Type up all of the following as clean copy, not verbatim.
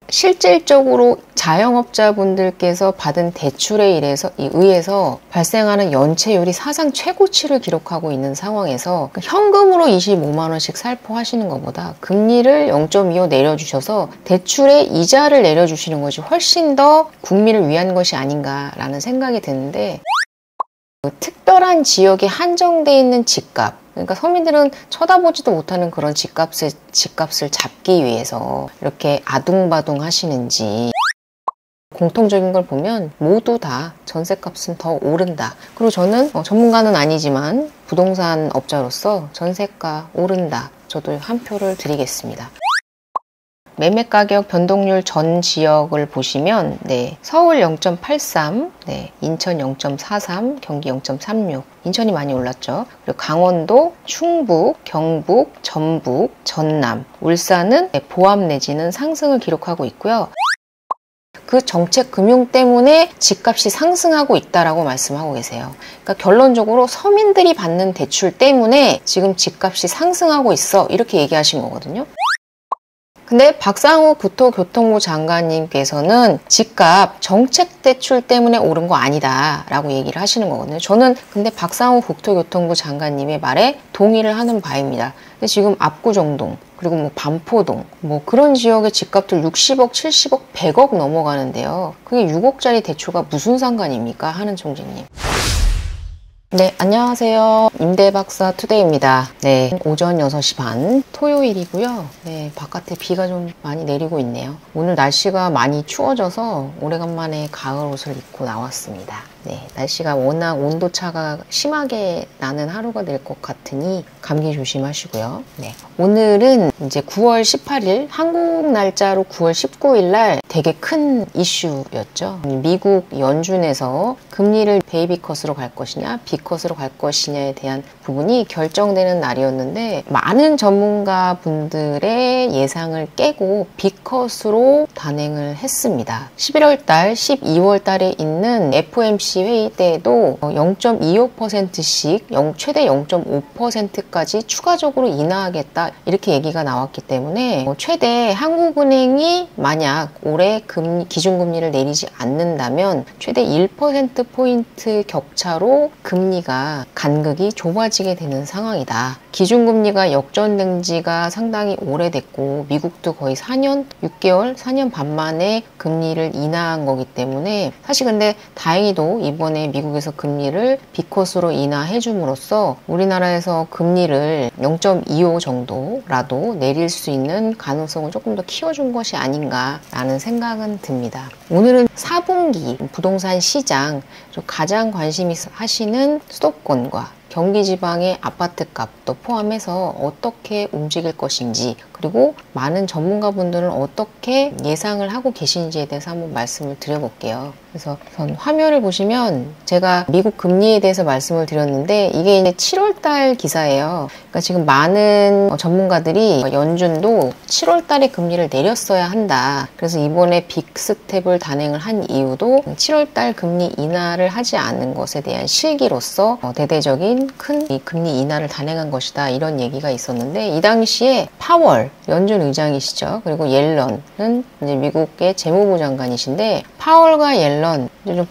실질적으로 자영업자분들께서 받은 대출에 의해서 발생하는 연체율이 사상 최고치를 기록하고 있는 상황에서 현금으로 25만 원씩 살포하시는 것보다 금리를 0.25 내려주셔서 대출의 이자를 내려주시는 것이 훨씬 더 국민을 위한 것이 아닌가라는 생각이 드는데, 특별한 지역에 한정되어 있는 집값, 그러니까 서민들은 쳐다보지도 못하는 그런 집값을 잡기 위해서 이렇게 아둥바둥 하시는지, 공통적인 걸 보면 모두 다 전세값은 더 오른다. 그리고 저는 전문가는 아니지만 부동산 업자로서 전세가 오른다, 저도 한 표를 드리겠습니다. 매매가격 변동률 전 지역을 보시면 서울 0.83, 인천 0.43, 경기 0.36, 인천이 많이 올랐죠. 그리고 강원도, 충북, 경북, 전북, 전남, 울산은 보합 내지는 상승을 기록하고 있고요. 그 정책 금융 때문에 집값이 상승하고 있다라고 말씀하고 계세요. 그러니까 결론적으로 서민들이 받는 대출 때문에 지금 집값이 상승하고 있어, 이렇게 얘기하신 거거든요. 근데 박상우 국토교통부 장관님께서는 집값 정책 대출 때문에 오른 거 아니다 라고 얘기를 하시는 거거든요. 저는 근데 박상우 국토교통부 장관님의 말에 동의를 하는 바입니다. 근데 지금 압구정동, 그리고 반포동, 그런 지역의 집값들 60억, 70억, 100억 넘어가는데요. 그게 6억짜리 대출과 무슨 상관입니까? 하는 총재님. 네, 안녕하세요. 임대박사 투데이입니다. 오전 6시 반, 토요일이고요. 바깥에 비가 좀 많이 내리고 있네요. 오늘 날씨가 많이 추워져서 오래간만에 가을 옷을 입고 나왔습니다. 날씨가 워낙 온도차가 심하게 나는 하루가 될 것 같으니 감기 조심하시고요. 오늘은 이제 9월 18일, 한국 날짜로 9월 19일 날 되게 큰 이슈였죠. 미국 연준에서 금리를 베이비컷으로 갈 것이냐, B컷으로 갈 것이냐에 대한 부분이 결정되는 날이었는데, 많은 전문가분들의 예상을 깨고 B컷으로 단행을 했습니다. 11월 달, 12월 달에 있는 FOMC 회의 때에도 0.25%씩 최대 0.5%까지 추가적으로 인하하겠다, 이렇게 얘기가 나왔기 때문에 최대 한국은행이 만약 올해 기준금리를 내리지 않는다면 최대 1%포인트 격차로 금리가 간극이 좁아지게 되는 상황이다. 기준금리가 역전된 지가 상당히 오래됐고 미국도 거의 4년 6개월, 4년 반 만에 금리를 인하한 거기 때문에, 사실 근데 다행히도 이번에 미국에서 금리를 B컷으로 인하해 줌으로써 우리나라에서 금리를 0.25 정도라도 내릴 수 있는 가능성을 조금 더 키워준 것이 아닌가라는 생각은 듭니다. 오늘은 4분기 부동산 시장, 가장 관심 하시는 수도권과 경기 지방의 아파트 값도 포함해서 어떻게 움직일 것인지, 그리고 많은 전문가분들은 어떻게 예상을 하고 계신지에 대해서 한번 말씀을 드려볼게요. 그래서 화면을 보시면 제가 미국 금리에 대해서 말씀을 드렸는데, 이게 이제 7월달 기사예요. 그러니까 지금 많은 전문가들이 연준도 7월달에 금리를 내렸어야 한다. 그래서 이번에 빅스텝을 단행을 한 이유도 7월달 금리 인하를 하지 않은 것에 대한 실기로서 대대적인 큰 금리 인하를 단행한 것이다, 이런 얘기가 있었는데, 이 당시에 파월 연준 의장이시죠. 그리고 옐런은 이제 미국의 재무부 장관이신데, 파월과 옐런 좀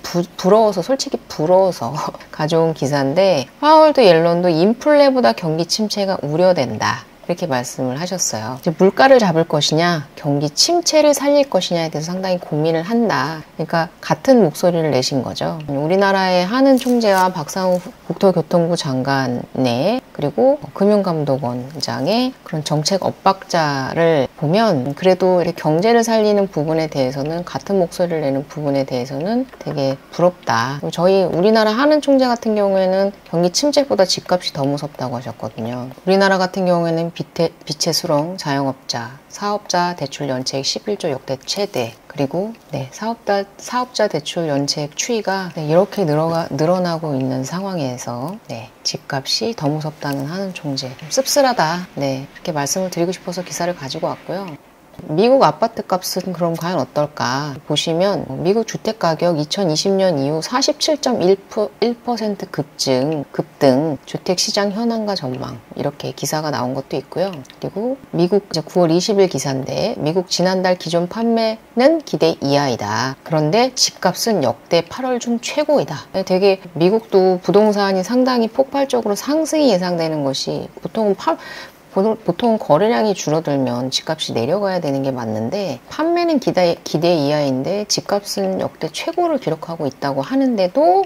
솔직히 부러워서 가져온 기사인데, 파월도 옐런도 인플레보다 경기 침체가 우려된다, 이렇게 말씀을 하셨어요. 이제 물가를 잡을 것이냐, 경기 침체를 살릴 것이냐에 대해서 상당히 고민을 한다. 그러니까 같은 목소리를 내신 거죠. 우리나라의 한은 총재와 박상우 국토교통부 장관의, 그리고 금융감독원장의 그런 정책 엇박자를 보면 그래도 이렇게 경제를 살리는 부분에 대해서는, 같은 목소리를 내는 부분에 대해서는 되게 부럽다. 저희 우리나라 한은 총재 같은 경우에는 경기 침체보다 집값이 더 무섭다고 하셨거든요. 우리나라 같은 경우에는 빛의 수렁, 자영업자, 사업자 대출 연체액 11조 역대 최대, 그리고 사업자 대출 연체액 추이가 이렇게 늘어나고 있는 상황에서 집값이 더 무섭다는 한은 총재, 좀 씁쓸하다, 이렇게 말씀을 드리고 싶어서 기사를 가지고 왔고요. 미국 아파트 값은 그럼 과연 어떨까 보시면 미국 주택가격 2020년 이후 47.1% 급등, 주택시장 현황과 전망 이렇게 기사가 나온 것도 있고요. 그리고 미국 이제 9월 20일 기사인데 미국 지난달 기존 판매는 기대 이하이다. 그런데 집값은 역대 8월 중 최고이다. 되게 미국도 부동산이 상당히 폭발적으로 상승이 예상되는 것이 보통 거래량이 줄어들면 집값이 내려가야 되는 게 맞는데 판매는 기대 이하인데 집값은 역대 최고를 기록하고 있다고 하는데도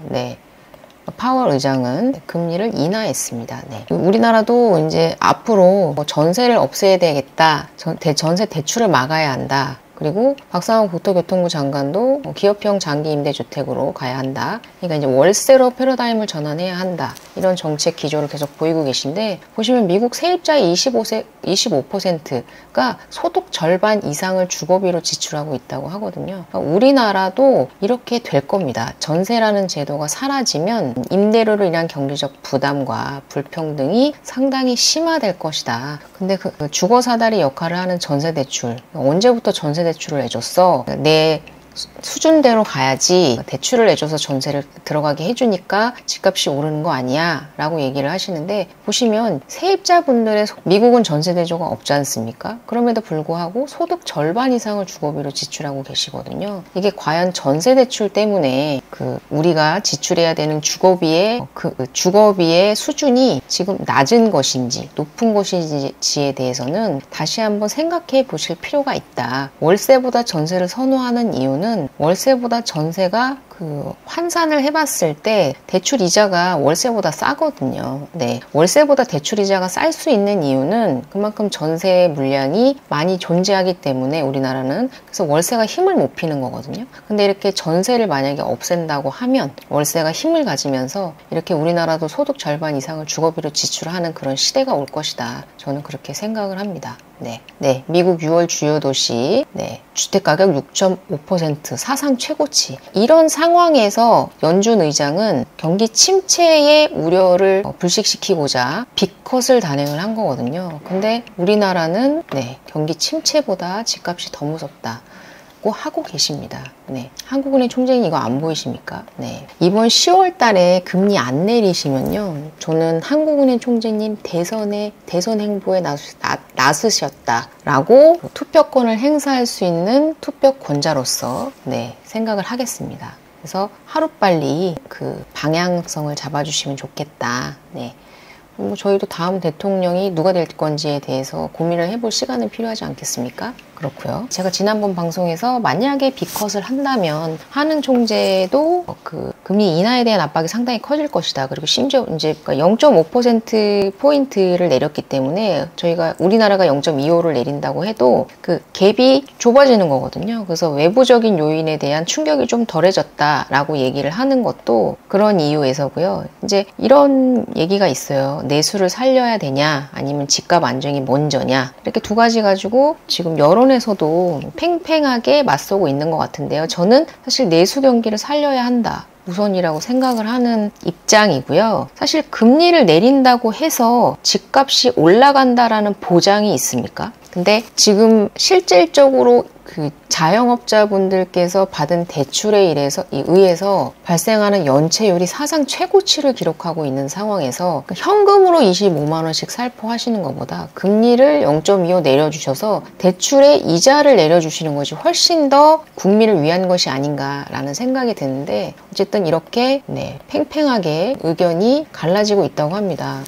파월 의장은 금리를 인하했습니다. 우리나라도 이제 앞으로 전세를 없애야 되겠다, 전세 대출을 막아야 한다. 그리고 박상원 국토교통부 장관도 기업형 장기 임대주택으로 가야 한다. 그러니까 이제 월세로 패러다임을 전환해야 한다. 이런 정책 기조를 계속 보이고 계신데 보시면 미국 세입자의 25%가 소득 절반 이상을 주거비로 지출하고 있다고 하거든요. 그러니까 우리나라도 이렇게 될 겁니다. 전세라는 제도가 사라지면 임대료로 인한 경제적 부담과 불평등이 상당히 심화될 것이다. 근데 그 주거 사다리 역할을 하는 전세대출, 언제부터 전세대출을 해줬어? 내 수준대로 가야지 대출을 내줘서 전세를 들어가게 해주니까 집값이 오르는 거 아니야? 라고 얘기를 하시는데 보시면 세입자분들의 미국은 전세대조가 없지 않습니까? 그럼에도 불구하고 소득 절반 이상을 주거비로 지출하고 계시거든요. 이게 과연 전세대출 때문에 우리가 지출해야 되는 주거비의 수준이 지금 낮은 것인지 높은 것인지에 대해서는 다시 한번 생각해 보실 필요가 있다. 월세보다 전세를 선호하는 이유는 월세보다 전세가 환산을 해봤을 때 대출 이자가 월세보다 싸거든요. 월세보다 대출 이자가 쌀 수 있는 이유는 그만큼 전세 물량이 많이 존재하기 때문에 우리나라는 그래서 월세가 힘을 못 피는 거거든요. 근데 이렇게 전세를 만약에 없앤다고 하면 월세가 힘을 가지면서 이렇게 우리나라도 소득 절반 이상을 주거비로 지출하는 그런 시대가 올 것이다. 저는 그렇게 생각을 합니다. 미국 6월 주요 도시 주택가격 6.5% 사상 최고치. 이런 상황에서 연준 의장은 경기 침체의 우려를 불식시키고자 빅컷을 단행을 한 거거든요. 근데 우리나라는 경기 침체보다 집값이 더 무섭다. 하고 계십니다. 한국은행 총재님 이거 안 보이십니까? 이번 10월 달에 금리 안 내리시면요. 저는 한국은행 총재님 대선 행보에 나서셨다라고 투표권을 행사할 수 있는 투표권자로서 생각을 하겠습니다. 그래서 하루빨리 그 방향성을 잡아주시면 좋겠다. 저희도 다음 대통령이 누가 될 건지에 대해서 고민을 해볼 시간은 필요하지 않겠습니까? 그렇고요. 제가 지난번 방송에서 만약에 빅컷을 한다면 하는 총재도 금리 인하에 대한 압박이 상당히 커질 것이다. 그리고 심지어 이제 0.5%포인트를 내렸기 때문에 우리나라가 0.25를 내린다고 해도 그 갭이 좁아지는 거거든요. 그래서 외부적인 요인에 대한 충격이 좀 덜해졌다라고 얘기를 하는 것도 그런 이유에서고요. 이제 이런 얘기가 있어요. 내수를 살려야 되냐 아니면 집값 안정이 먼저냐 이렇게 두 가지 가지고 지금 여론에서도 팽팽하게 맞서고 있는 것 같은데요. 저는 사실 내수 경기를 살려야 한다. 우선이라고 생각을 하는 입장이고요. 사실 금리를 내린다고 해서 집값이 올라간다라는 보장이 있습니까? 근데 지금 실질적으로 자영업자분들께서 받은 대출에 의해서 발생하는 연체율이 사상 최고치를 기록하고 있는 상황에서 현금으로 25만 원씩 살포하시는 것보다 금리를 0.25 내려주셔서 대출의 이자를 내려주시는 것이 훨씬 더 국민을 위한 것이 아닌가라는 생각이 드는데 어쨌든 이렇게 팽팽하게 의견이 갈라지고 있다고 합니다.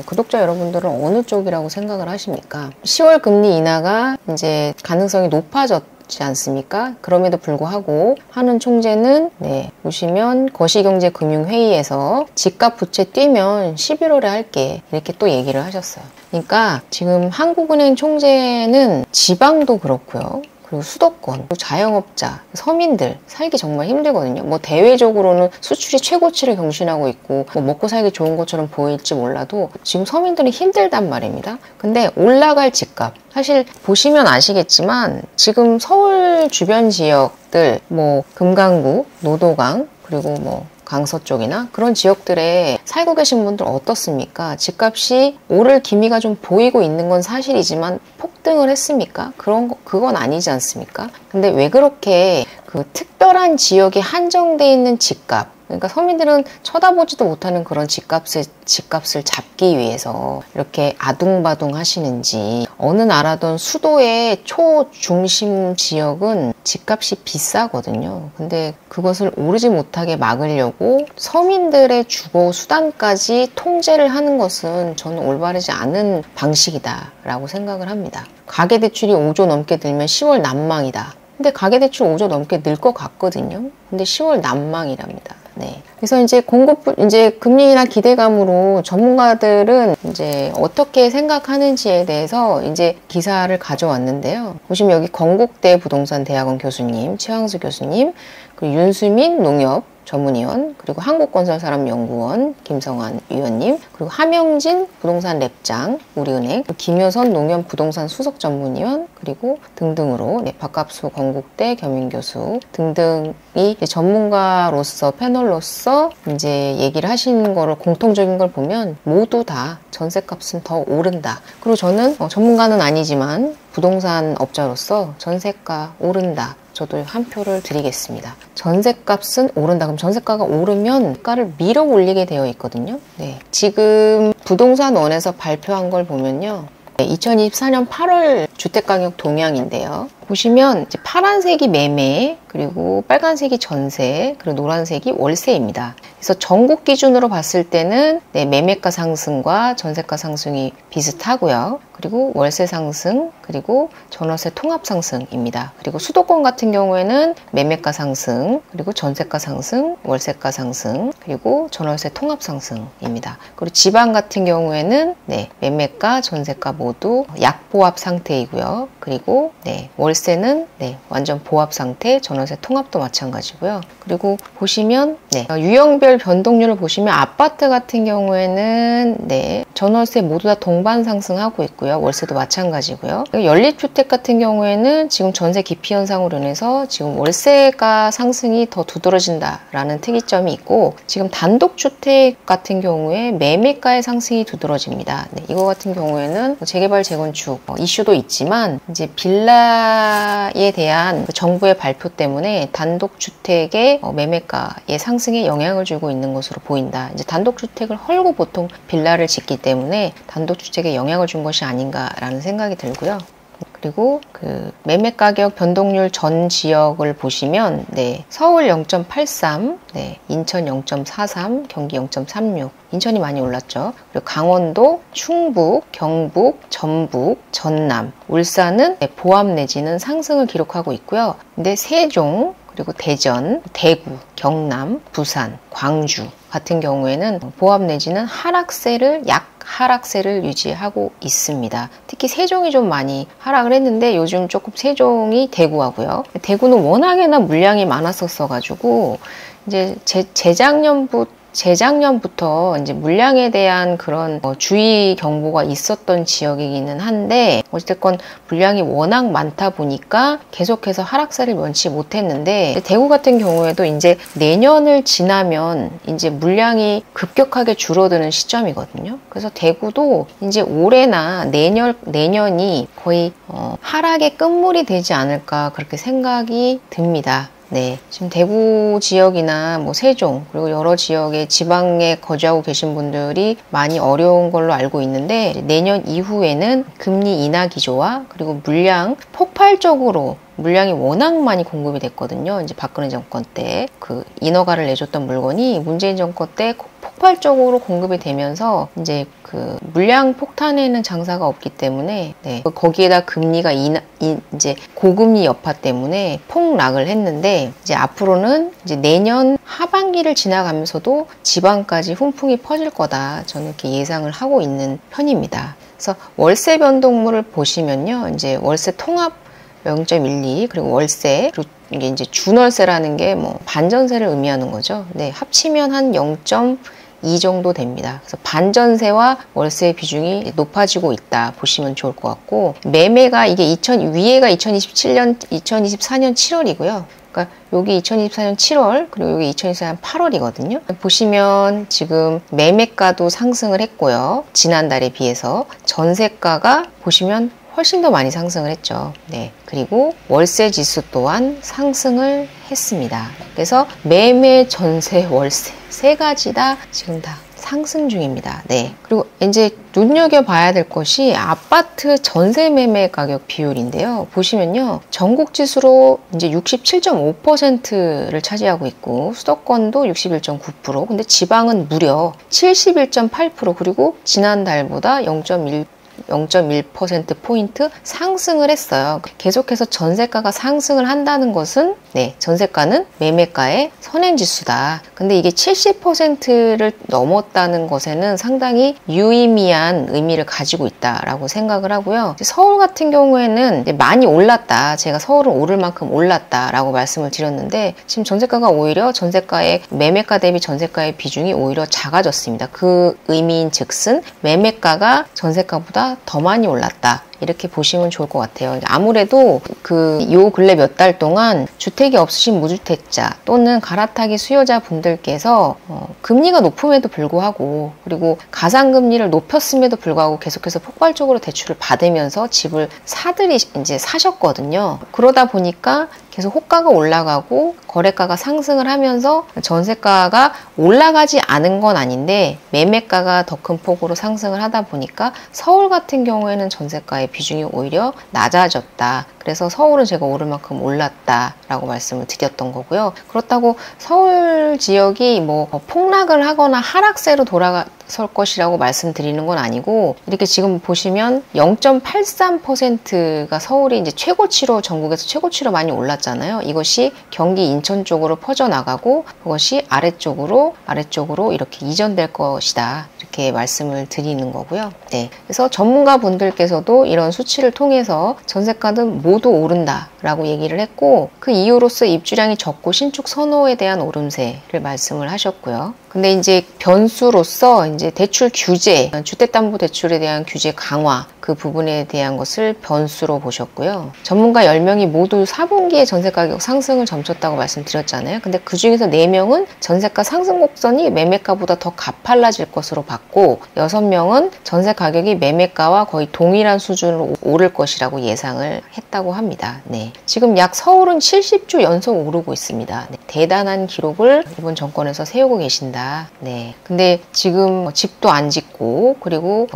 구독자 여러분들은 어느 쪽이라고 생각을 하십니까? 10월 금리 인하가 이제 가능성이 높아졌지 않습니까? 그럼에도 불구하고 하는 총재는 보시면 거시경제금융회의에서 집값 부채 뛰면 11월에 할게 이렇게 또 얘기를 하셨어요. 그러니까 지금 한국은행 총재는 지방도 그렇고요. 그리고 수도권, 자영업자, 서민들 살기 정말 힘들거든요. 대외적으로는 수출이 최고치를 경신하고 있고 먹고 살기 좋은 것처럼 보일지 몰라도 지금 서민들은 힘들단 말입니다. 근데 올라갈 집값 사실 보시면 아시겠지만 지금 서울 주변 지역들 금강구, 노도강 그리고 강서 쪽이나 그런 지역들에 살고 계신 분들 어떻습니까? 집값이 오를 기미가 좀 보이고 있는 건 사실이지만 폭등을 했습니까? 그건 아니지 않습니까? 근데 왜 그렇게 그 특별한 지역에 한정돼 있는 집값, 그러니까 서민들은 쳐다보지도 못하는 그런 집값을 잡기 위해서 이렇게 아둥바둥 하시는지, 어느 나라든 수도의 초중심 지역은 집값이 비싸거든요. 근데 그것을 오르지 못하게 막으려고 서민들의 주거 수단까지 통제를 하는 것은 저는 올바르지 않은 방식이다라고 생각을 합니다. 가계대출이 5조 넘게 들면 10월 난망이다. 근데 가계대출 5조 넘게 늘 것 같거든요. 근데 10월 난망이랍니다. 네. 그래서 이제 금리나 기대감으로 전문가들은 이제 어떻게 생각하는지에 대해서 이제 기사를 가져왔는데요. 보시면 여기 건국대 부동산 대학원 교수님, 최황수 교수님, 그리고 윤수민 농협 전문위원, 그리고 한국건설사람연구원 김성환 위원님, 그리고 하명진 부동산 랩장 우리은행, 김효선 농협 부동산 수석 전문위원, 그리고 등등으로 박갑수 건국대 겸임교수 등등이 전문가로서 패널로서 이제 얘기를 하시는 거를 공통적인 걸 보면 모두 다 전세값은 더 오른다. 그리고 저는 전문가는 아니지만 부동산 업자로서 전세가 오른다. 저도 한 표를 드리겠습니다. 전세값은 오른다. 그럼 전세가가 오르면 가를 밀어 올리게 되어 있거든요. 네. 지금 부동산원에서 발표한 걸 보면요. 2024년 8월 주택가격 동향인데요. 보시면 이제 파란색이 매매, 그리고 빨간색이 전세, 그리고 노란색이 월세입니다. 그래서 전국 기준으로 봤을 때는 매매가 상승과 전세가 상승이 비슷하고요. 그리고 월세 상승, 그리고 전월세 통합 상승입니다. 그리고 수도권 같은 경우에는 매매가 상승, 그리고 전세가 상승, 월세가 상승, 그리고 전월세 통합 상승입니다. 그리고 지방 같은 경우에는 매매가, 전세가 모두 약보합 상태이고요. 그리고 월세는 완전 보합 상태, 전월세 통합도 마찬가지고요. 그리고 보시면 유형별 변동률을 보시면 아파트 같은 경우에는 전월세 모두 다 동반 상승하고 있고요. 월세도 마찬가지고요. 연립주택 같은 경우에는 지금 전세 기피 현상으로 인해서 지금 월세가 상승이 더 두드러진다라는 특이점이 있고, 지금 단독주택 같은 경우에 매매가의 상승이 두드러집니다. 이거 같은 경우에는 재개발 재건축 이슈도 있지만 이제 빌라에 대한 정부의 발표 때문에 단독주택의 매매가의 상승에 영향을 주고 있는 것으로 보인다. 이제 단독주택을 헐고 보통 빌라를 짓기 때문에 단독주택에 영향을 준 것이 아닌가라는 생각이 들고요. 그리고 그 매매가격 변동률 전 지역을 보시면 서울 0.83, 인천 0.43, 경기 0.36, 인천이 많이 올랐죠. 그리고 강원도, 충북, 경북, 전북, 전남, 울산은 보합 내지는 상승을 기록하고 있고요. 근데 세종, 그리고 대전, 대구, 경남, 부산, 광주 같은 경우에는 보합 내지는 하락세를 유지하고 있습니다. 특히 세종이 좀 많이 하락을 했는데 요즘 조금 세종이 대구하고요. 대구는 워낙에나 물량이 많았었어가지고 이제 재작년부터 이제 물량에 대한 그런 주의 경보가 있었던 지역이기는 한데, 어쨌든 물량이 워낙 많다 보니까 계속해서 하락세를 면치 못했는데, 대구 같은 경우에도 이제 내년을 지나면 이제 물량이 급격하게 줄어드는 시점이거든요. 그래서 대구도 이제 올해나 내년이 거의 하락의 끝물이 되지 않을까 그렇게 생각이 듭니다. 지금 대구 지역이나 세종, 그리고 여러 지역의 지방에 거주하고 계신 분들이 많이 어려운 걸로 알고 있는데, 내년 이후에는 금리 인하 기조와 그리고 폭발적으로 물량이 워낙 많이 공급이 됐거든요. 이제 박근혜 정권 때 그 인허가를 내줬던 물건이 문재인 정권 때 폭발적으로 공급이 되면서 이제 그 물량 폭탄에는 장사가 없기 때문에 거기에다 금리가 이제 고금리 여파 때문에 폭락을 했는데, 이제 앞으로는 이제 내년 하반기를 지나가면서도 지방까지 훈풍이 퍼질 거다. 저는 이렇게 예상을 하고 있는 편입니다. 그래서 월세 변동률을 보시면요, 이제 월세 통합 0.12, 그리고 월세, 그리고 이게 이제 준월세라는 게 반전세를 의미하는 거죠. 합치면 한 0.2 2 정도 됩니다. 그래서 반전세와 월세 비중이 높아지고 있다 보시면 좋을 것 같고, 매매가 이게 위에가 2024년 7월이고요. 그러니까 여기 2024년 7월, 그리고 여기 2024년 8월이거든요. 보시면 지금 매매가도 상승을 했고요. 지난달에 비해서 전세가가 보시면 훨씬 더 많이 상승을 했죠. 네. 그리고 월세 지수 또한 상승을 했습니다. 그래서 매매, 전세, 월세 세 가지 다 지금 다 상승 중입니다. 네. 그리고 이제 눈여겨봐야 될 것이 아파트 전세 매매 가격 비율인데요. 보시면요. 전국 지수로 이제 67.5%를 차지하고 있고, 수도권도 61.9%, 근데 지방은 무려 71.8%, 그리고 지난달보다 0.1%포인트 상승을 했어요. 계속해서 전세가가 상승을 한다는 것은, 네, 전세가는 매매가의 선행지수다. 근데 이게 70%를 넘었다는 것에는 상당히 유의미한 의미를 가지고 있다라고 생각을 하고요. 서울 같은 경우에는 많이 올랐다. 제가 서울은 오를 만큼 올랐다라고 말씀을 드렸는데, 지금 전세가가 오히려 전세가의 매매가 대비 전세가의 비중이 오히려 작아졌습니다. 그 의미인 즉슨 매매가가 전세가보다 더 많이 올랐다. 이렇게 보시면 좋을 것 같아요. 아무래도 요 근래 몇 달 동안 주택이 없으신 무주택자 또는 갈아타기 수요자 분들께서 금리가 높음에도 불구하고, 그리고 가상금리를 높였음에도 불구하고 계속해서 폭발적으로 대출을 받으면서 집을 이제 사셨거든요. 그러다 보니까 계속 호가가 올라가고 거래가가 상승을 하면서 전세가가 올라가지 않은 건 아닌데 매매가가 더 큰 폭으로 상승을 하다 보니까 서울 같은 경우에는 전세가의 비중이 오히려 낮아졌다. 그래서 서울은 제가 오를 만큼 올랐다라고 말씀을 드렸던 거고요. 그렇다고 서울 지역이 뭐 폭락을 하거나 하락세로 돌아설 것이라고 말씀드리는 건 아니고, 이렇게 지금 보시면 0.83%가 서울이 이제 최고치로, 전국에서 최고치로 많이 올랐잖아요. 이것이 경기 인천 쪽으로 퍼져나가고 그것이 아래쪽으로 이렇게 이전될 것이다. 이렇게 말씀을 드리는 거고요. 네. 그래서 전문가분들께서도 이런 수치를 통해서 전세가는 모두 오른다라고 얘기를 했고, 그 이유로서 입주량이 적고 신축 선호에 대한 오름세를 말씀을 하셨고요. 근데 이제 변수로서 이제 대출 규제, 주택담보대출에 대한 규제 강화, 그 부분에 대한 것을 변수로 보셨고요. 전문가 10명이 모두 4분기에 전세가격 상승을 점쳤다고 말씀드렸잖아요. 근데 그 중에서 4명은 전세가 상승 곡선이 매매가보다 더 가팔라질 것으로 봤고, 6명은 전세가격이 매매가와 거의 동일한 수준으로 오를 것이라고 예상을 했다고 합니다. 네. 지금 약 서울은 70주 연속 오르고 있습니다. 네. 대단한 기록을 이번 정권에서 세우고 계신다. 네. 근데 지금 집도 안 짓고, 그리고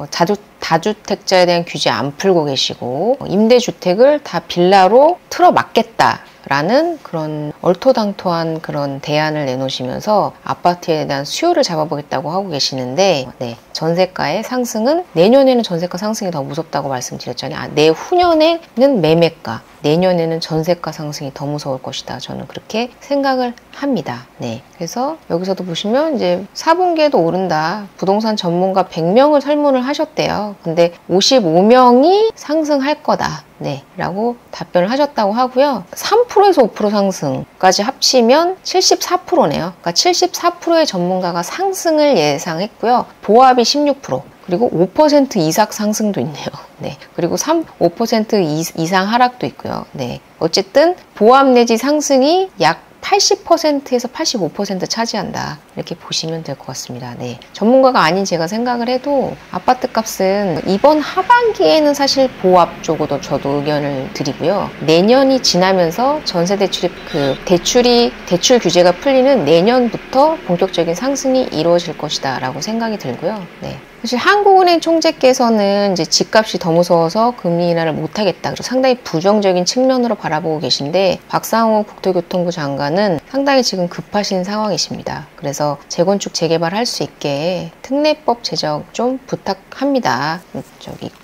다주택자에 대한 규제 안 풀고 계시고, 임대주택을 다 빌라로 틀어막겠다라는 그런 얼토당토한 그런 대안을 내놓으시면서 아파트에 대한 수요를 잡아보겠다고 하고 계시는데, 네, 전세가의 상승은, 내년에는 전세가 상승이 더 무섭다고 말씀드렸잖아요. 내후년에는 매매가, 내년에는 전세가 상승이 더 무서울 것이다. 저는 그렇게 생각을 합니다. 네. 그래서 여기서도 보시면 이제 4분기에도 오른다. 부동산 전문가 100명을 설문을 하셨대요. 근데 55명이 상승할 거다. 네. 라고 답변을 하셨다고 하고요. 3%에서 5% 상승까지 합치면 74%네요. 그러니까 74%의 전문가가 상승을 예상했고요. 보합이 16%. 그리고 5% 이상 상승도 있네요. 네. 그리고 5% 이상 하락도 있고요. 네. 어쨌든 보합 내지 상승이 약 80%에서 85% 차지한다. 이렇게 보시면 될 것 같습니다. 네. 전문가가 아닌 제가 생각을 해도 아파트 값은 이번 하반기에는 사실 보합 쪽으로 저도 의견을 드리고요. 내년이 지나면서 전세대출이 대출 규제가 풀리는 내년부터 본격적인 상승이 이루어질 것이다 라고 생각이 들고요. 네. 사실 한국은행 총재께서는 이제 집값이 더 무서워서 금리 인하를 못하겠다. 그리고 상당히 부정적인 측면으로 바라보고 계신데, 박상호 국토교통부 장관은 상당히 지금 급하신 상황이십니다. 그래서 재건축 재개발할 수 있게 특례법 제정 좀 부탁합니다.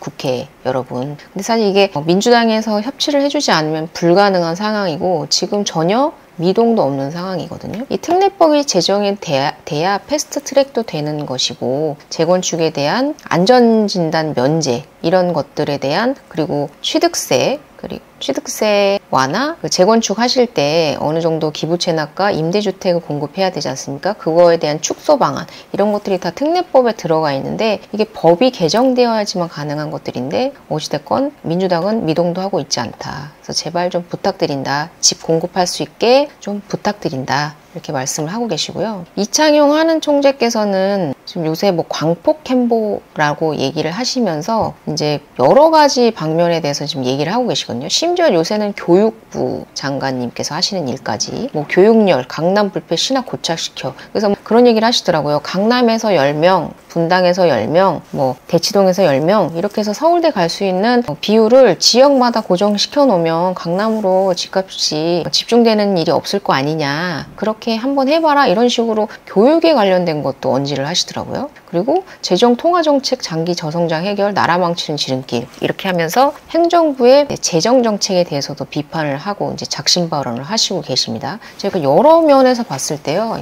국회 여러분. 근데 사실 이게 민주당에서 협치를 해주지 않으면 불가능한 상황이고, 지금 전혀 미동도 없는 상황이거든요. 이 특례법이 제정이 돼야 패스트 트랙도 되는 것이고, 재건축에 대한 안전진단 면제, 이런 것들에 대한, 그리고 취득세, 그리고 취득세 완화, 재건축 하실 때 어느 정도 기부 채납과 임대주택을 공급해야 되지 않습니까? 그거에 대한 축소 방안, 이런 것들이 다 특례법에 들어가 있는데 이게 법이 개정되어야지만 가능한 것들인데 어찌됐건 민주당은 미동도 하고 있지 않다. 그래서 제발 좀 부탁드린다. 집 공급할 수 있게 좀 부탁드린다. 이렇게 말씀을 하고 계시고요. 이창용 하는 총재께서는 지금 요새 뭐 광폭 햄보라고 얘기를 하시면서 이제 여러 가지 방면에 대해서 지금 얘기를 하고 계시거든요. 심지어 요새는 교육부 장관님께서 하시는 일까지 뭐 교육열, 강남 불패 신학 고착시켜. 그래서 뭐 그런 얘기를 하시더라고요. 강남에서 10명, 분당에서 10명, 뭐 대치동에서 10명 이렇게 해서 서울대 갈 수 있는 비율을 지역마다 고정시켜 놓으면 강남으로 집값이 집중되는 일이 없을 거 아니냐. 그렇게 한번 해봐라. 이런 식으로 교육에 관련된 것도 언지를 하시더라고요. 그리고 재정통화정책 장기 저성장 해결, 나라 망치는 지름길 이렇게 하면서 행정부의 재정정책에 대해서도 비판을 하고 이제 작심 발언을 하시고 계십니다. 제가 여러 면에서 봤을 때요.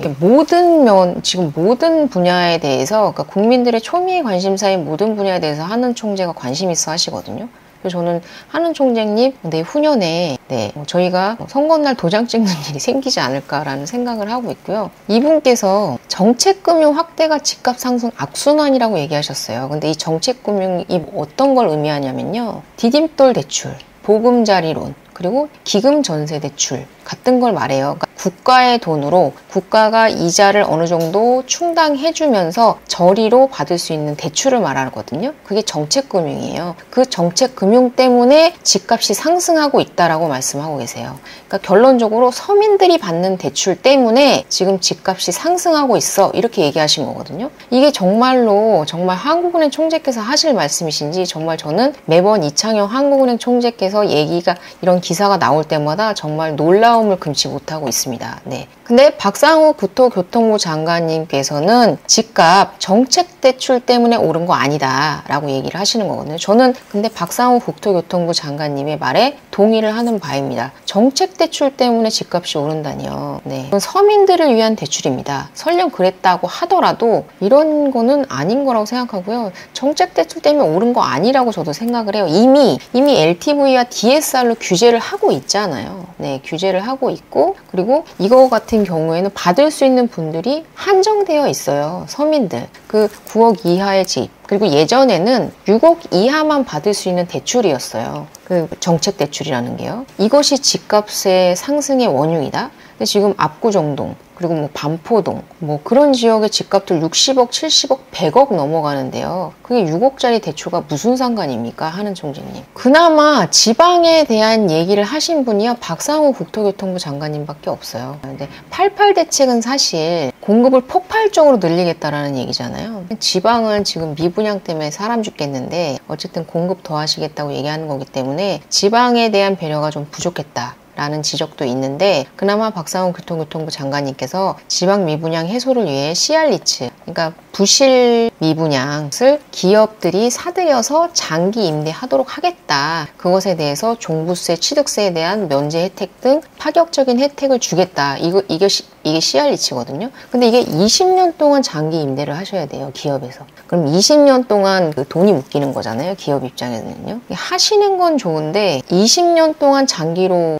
지금 모든 분야에 대해서 그러니까 국민들의 초미의 관심사인 모든 분야에 대해서 하는 총재가 관심 있어 하시거든요. 그래서 저는 하는 총재님 내후년에 저희가 선거날 도장 찍는 일이 생기지 않을까라는 생각을 하고 있고요. 이분께서 정책금융 확대가 집값 상승 악순환이라고 얘기하셨어요. 근데 이 정책금융이 어떤 걸 의미하냐면요. 디딤돌 대출, 보금자리론, 그리고 기금 전세 대출 같은 걸 말해요. 그러니까 국가의 돈으로 국가가 이자를 어느 정도 충당해주면서 저리로 받을 수 있는 대출을 말하거든요. 그게 정책금융이에요. 그 정책금융 때문에 집값이 상승하고 있다라고 말씀하고 계세요. 그러니까 결론적으로 서민들이 받는 대출 때문에 지금 집값이 상승하고 있어 이렇게 얘기하신 거거든요. 이게 정말 한국은행 총재께서 하실 말씀이신지 정말 저는 매번 이창용 한국은행 총재께서 얘기가 이런 기사가 나올 때마다 정말 놀라움을 금치 못하고 있습니다. 네. 근데 박상우 국토교통부 장관님께서는 집값 정책 대출 때문에 오른 거 아니다 라고 얘기를 하시는 거거든요. 저는 근데 박상우 국토교통부 장관님의 말에 동의를 하는 바입니다. 정책 대출 때문에 집값이 오른다니요. 네. 서민들을 위한 대출입니다. 설령 그랬다고 하더라도 이런 거는 아닌 거라고 생각하고요. 정책 대출 때문에 오른 거 아니라고 저도 생각을 해요. 이미 LTV와 DSR로 규제를 하고 있잖아요. 네, 규제를 하고 있고 그리고 이거 같은 경우에는 받을 수 있는 분들이 한정되어 있어요. 서민들. 그 9억 이하의 집. 그리고 예전에는 6억 이하만 받을 수 있는 대출이었어요. 그 정책 대출이라는 게요. 이것이 집값의 상승의 원흉이다. 근데 지금 압구정동 그리고 뭐 반포동 뭐 그런 지역의 집값들 60억, 70억, 100억 넘어가는데요. 그게 6억짜리 대출과 무슨 상관입니까? 하는 총재님. 그나마 지방에 대한 얘기를 하신 분이요. 박상우 국토교통부 장관님밖에 없어요. 근데 88 대책은 사실 공급을 폭발적으로 늘리겠다라는 얘기잖아요. 지방은 지금 미분양 때문에 사람 죽겠는데 어쨌든 공급 더 하시겠다고 얘기하는 거기 때문에 지방에 대한 배려가 좀 부족했다. 라는 지적도 있는데 그나마 박상우 교통부 장관님께서 지방 미분양 해소를 위해 CR리츠 그러니까 부실 미분양을 기업들이 사들여서 장기 임대하도록 하겠다. 그것에 대해서 종부세, 취득세에 대한 면제 혜택 등 파격적인 혜택을 주겠다. 이게 CR리츠거든요. 근데 이게 20년 동안 장기 임대를 하셔야 돼요. 기업에서. 그럼 20년 동안 그 돈이 묶이는 거잖아요. 기업 입장에서는요. 하시는 건 좋은데 20년 동안 장기로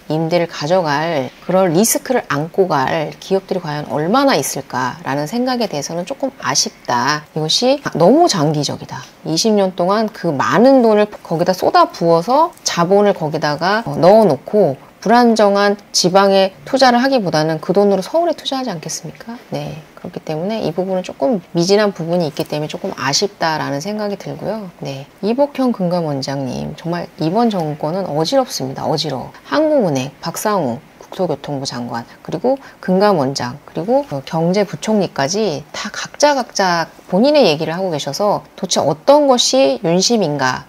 임대를 가져갈 그럴 리스크를 안고 갈 기업들이 과연 얼마나 있을까라는 생각에 대해서는 조금 아쉽다. 이것이 너무 장기적이다. 20년 동안 그 많은 돈을 거기다 쏟아 부어서 자본을 거기다가 넣어놓고 불안정한 지방에 투자를 하기보다는 그 돈으로 서울에 투자하지 않겠습니까? 네. 그렇기 때문에 이 부분은 조금 미진한 부분이 있기 때문에 조금 아쉽다라는 생각이 들고요. 네. 이복형 금감원장님, 정말 이번 정권은 어지럽습니다. 어지러워. 한국은행, 박상우 국토교통부 장관, 그리고 금감원장, 그리고 경제부총리까지 다 각자 본인의 얘기를 하고 계셔서 도대체 어떤 것이 윤심인가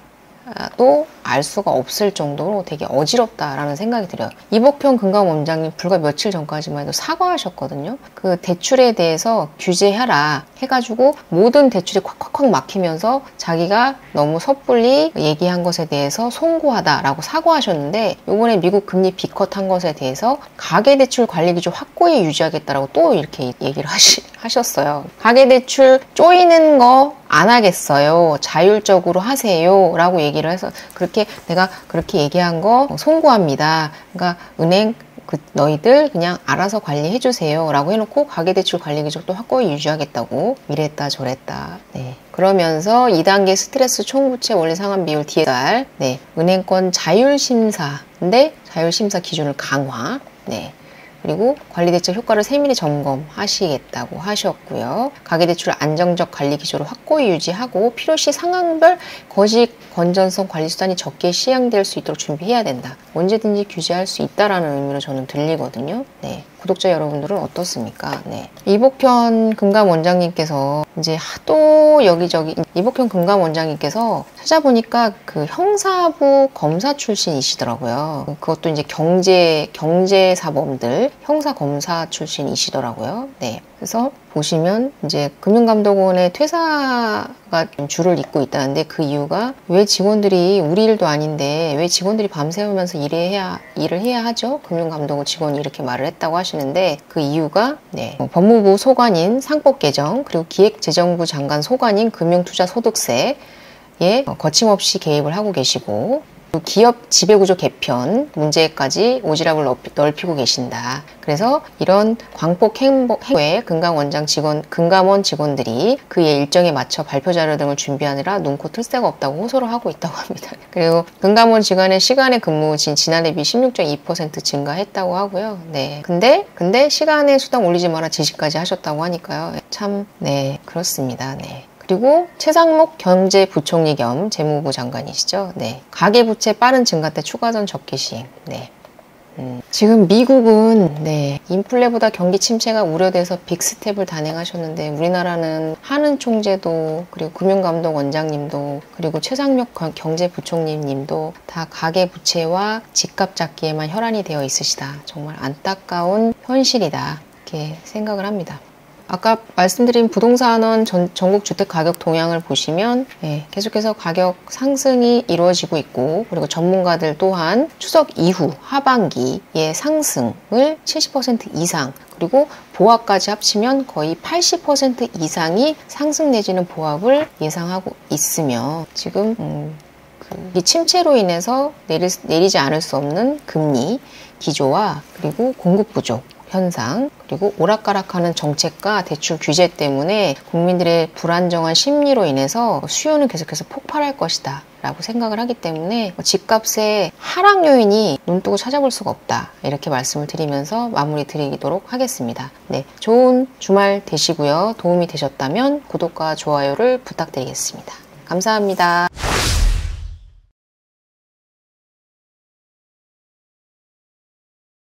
또 알 수가 없을 정도로 되게 어지럽다라는 생각이 들어요. 이복형 금감원장님 불과 며칠 전까지만 해도 사과하셨거든요. 그 대출에 대해서 규제해라 해가지고 모든 대출이 콱콱콱 막히면서 자기가 너무 섣불리 얘기한 것에 대해서 송구하다라고 사과하셨는데 이번에 미국 금리 비컷한 것에 대해서 가계대출 관리기조 확고히 유지하겠다라고 또 이렇게 얘기를 하셨어요. 가계대출 쪼이는 거 안 하겠어요. 자율적으로 하세요. 라고 얘기를 해서 그렇게 이렇게 내가 그렇게 얘기한 거 송구합니다. 그러니까 은행 너희들 그냥 알아서 관리해주세요 라고 해놓고 가계대출 관리기록도 확고히 유지하겠다고 이랬다 저랬다. 네. 그러면서 2단계 스트레스 총부채 원리 상환 비율 DSR, 네. 은행권 자율심사인데 자율심사 기준을 강화, 네. 그리고 관리대책 효과를 세밀히 점검하시겠다고 하셨고요. 가계대출 안정적 관리 기조를 확고히 유지하고 필요시 상황별 거식 건전성 관리수단이 적게 시행될 수 있도록 준비해야 된다. 언제든지 규제할 수 있다라는 의미로 저는 들리거든요. 네. 구독자 여러분들은 어떻습니까? 네. 이복현 금감원장님께서 이제 하도 여기저기 이복현 금감원장님께서 찾아보니까 그 형사부 검사 출신이시더라고요. 그것도 이제 경제사범들 형사 검사 출신이시더라고요. 네. 그래서 보시면 이제 금융감독원의 퇴사가 좀 줄을 잇고 있다는데 그 이유가 왜 직원들이 우리 일도 아닌데 왜 직원들이 밤새우면서 일을 해야 하죠? 금융감독원 직원이 이렇게 말을 했다고 하시는데 그 이유가 네, 법무부 소관인 상법 개정 그리고 기획재정부 장관 소관인 금융투자소득세에 거침없이 개입을 하고 계시고 기업 지배구조 개편 문제까지 오지랖을 넓히고 계신다. 그래서 이런 광폭 행보에 금감원 직원들이 그의 일정에 맞춰 발표 자료 등을 준비하느라 눈코 틀 새가 없다고 호소를 하고 있다고 합니다. 그리고 금감원 직원의 시간의 근무 지난해 비 16.2% 증가했다고 하고요. 네. 근데 시간의 수당 올리지 마라 지시까지 하셨다고 하니까요. 참, 네, 그렇습니다. 네. 그리고 최상목 경제부총리 겸 재무부 장관이시죠. 네. 가계부채 빠른 증가 때 추가전 적기 시행. 네. 지금 미국은 네, 인플레보다 경기 침체가 우려돼서 빅스텝을 단행하셨는데 우리나라는 한은 총재도 그리고 금융감독원장님도 그리고 최상목 경제부총리님도 다 가계부채와 집값 잡기에만 혈안이 되어 있으시다. 정말 안타까운 현실이다. 이렇게 생각을 합니다. 아까 말씀드린 부동산원 전국 주택 가격 동향을 보시면 계속해서 가격 상승이 이루어지고 있고 그리고 전문가들 또한 추석 이후 하반기의 상승을 70% 이상 그리고 보합까지 합치면 거의 80% 이상이 상승 내지는 보합을 예상하고 있으며 지금 이 침체로 인해서 내리지 않을 수 없는 금리 기조와 그리고 공급 부족 현상 그리고 오락가락하는 정책과 대출 규제 때문에 국민들의 불안정한 심리로 인해서 수요는 계속해서 폭발할 것이다 라고 생각을 하기 때문에 집값의 하락 요인이 눈뜨고 찾아볼 수가 없다 이렇게 말씀을 드리면서 마무리 드리도록 하겠습니다. 네, 좋은 주말 되시고요. 도움이 되셨다면 구독과 좋아요를 부탁드리겠습니다. 감사합니다.